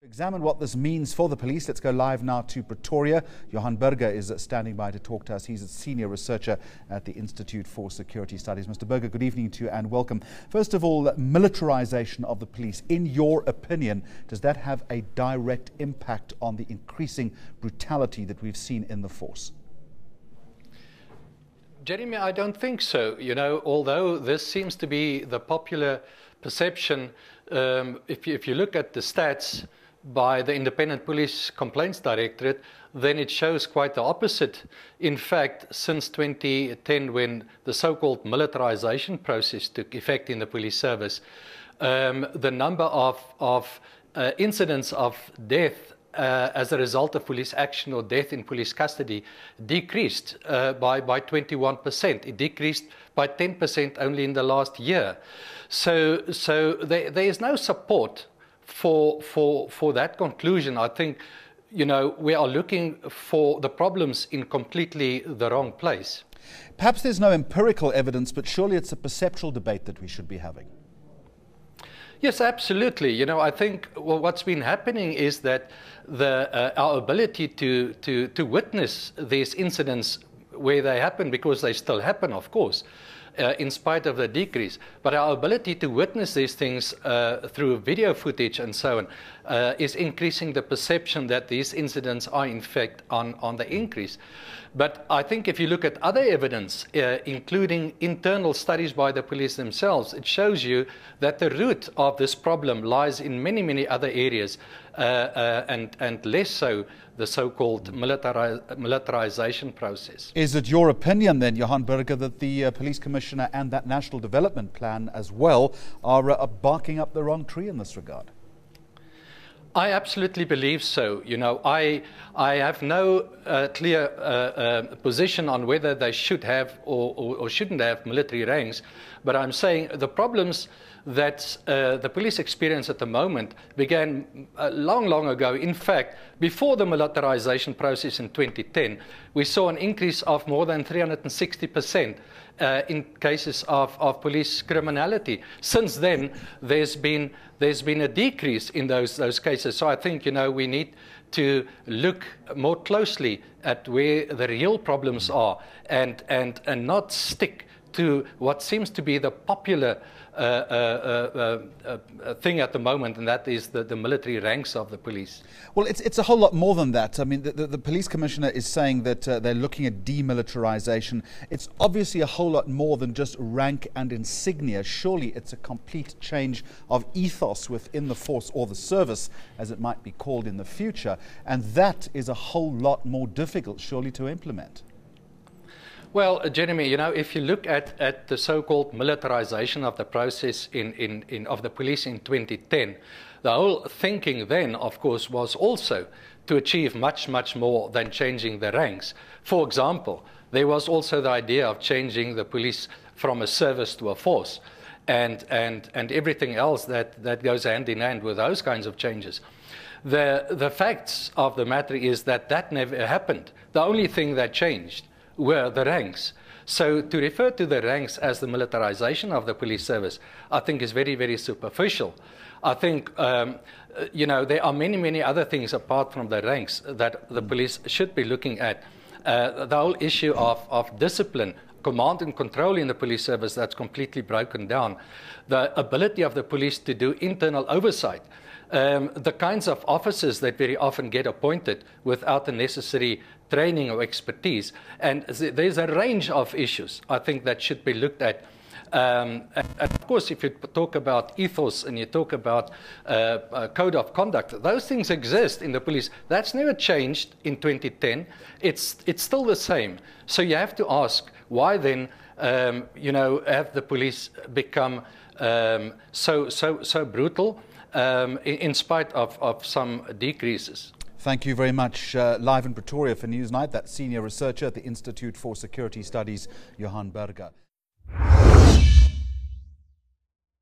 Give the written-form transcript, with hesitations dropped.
Examine what this means for the police. Let's go live now to Pretoria. Johan Burger is standing by to talk to us. He's a senior researcher at the Institute for Security Studies. Mr. Burger, good evening to you and welcome. First of all, militarization of the police. In your opinion, does that have a direct impact on the increasing brutality that we've seen in the force? Jeremy, I don't think so. You know, although this seems to be the popular perception, if you look at the stats by the Independent Police Complaints Directorate, then it shows quite the opposite. In fact, since 2010, when the so-called militarization process took effect in the police service, the number of incidents of death as a result of police action or death in police custody decreased by 21%. It decreased by 10% only in the last year. So there is no support for that conclusion. I think, you know, we are looking for the problems in completely the wrong place. Perhaps there's no empirical evidence, but surely it's a perceptual debate that we should be having. Yes, absolutely. You know, I think what's been happening is that our ability to witness these incidents where they happen, because they still happen, of course, in spite of the decrease, but our ability to witness these things through video footage and so on is increasing the perception that these incidents are in fact on the increase. But I think if you look at other evidence, including internal studies by the police themselves, it shows you that the root of this problem lies in many other areas, and less so the so-called militarization process. Is it your opinion then, Johan Burger, that the Police Commissioner and that National Development Plan as well are barking up the wrong tree in this regard? I absolutely believe so. You know, I have no clear position on whether they should have or shouldn't have military ranks, but I'm saying the problems that the police experience at the moment began long ago. In fact, before the militarization process in 2010, we saw an increase of more than 360% in cases of police criminality. Since then, there's been a decrease in those cases. So I think, you know, we need to look more closing at where the real problems are and not stick to what seems to be the popular thing at the moment, and that is the military ranks of the police. Well, it's a whole lot more than that. I mean, the police commissioner is saying that they're looking at demilitarization. It's obviously a whole lot more than just rank and insignia. Surely it's a complete change of ethos within the force, or the service, as it might be called in the future. And that is a whole lot more difficult, surely, to implement. Well, Jeremy, you know, if you look at the so-called militarization of the process of the police in 2010, the whole thinking then, of course, was also to achieve much more than changing the ranks. For example, there was also the idea of changing the police from a service to a force, and everything else that goes hand in hand with those kinds of changes. The facts of the matter is that never happened. The only thing that changed were the ranks. So to refer to the ranks as the militarization of the police service, I think is very superficial. I think, you know, there are many other things apart from the ranks that the police should be looking at. The whole issue of discipline, command and control in the police service, that's completely broken down. The ability of the police to do internal oversight. The kinds of officers that very often get appointed without the necessary training or expertise. And there's a range of issues, I think, that should be looked at. And of course, if you talk about ethos and you talk about code of conduct, those things exist in the police. That's never changed in 2010. It's still the same. So you have to ask, why then, you know, have the police become so brutal? In spite of some decreases. Thank you very much. Live in Pretoria for Newsnight, that senior researcher at the Institute for Security Studies, Johan Burger.